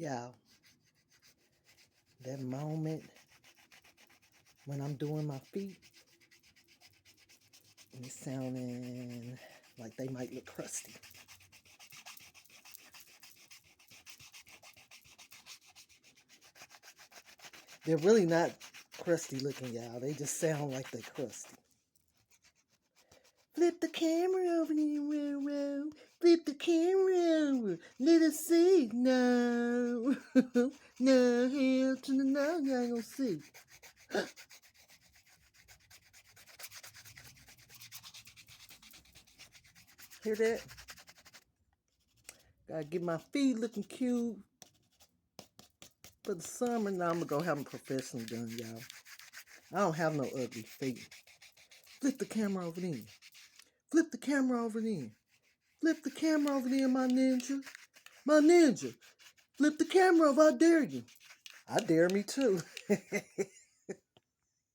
Y'all, that moment when I'm doing my feet and it's sounding like they might look crusty. They're really not crusty looking, y'all. They just sound like they're crusty. Flip the camera over here, whoa. Flip the camera over. Let us see. No. No, hell to the no, you ain't gonna see. Hear that? Gotta get my feet looking cute for the summer. Now I'm gonna go have them professionally done, y'all. I don't have no ugly feet. Flip the camera over there. Flip the camera over there. Flip the camera over there, my ninja. My ninja. Flip the camera over, I dare you. I dare me too.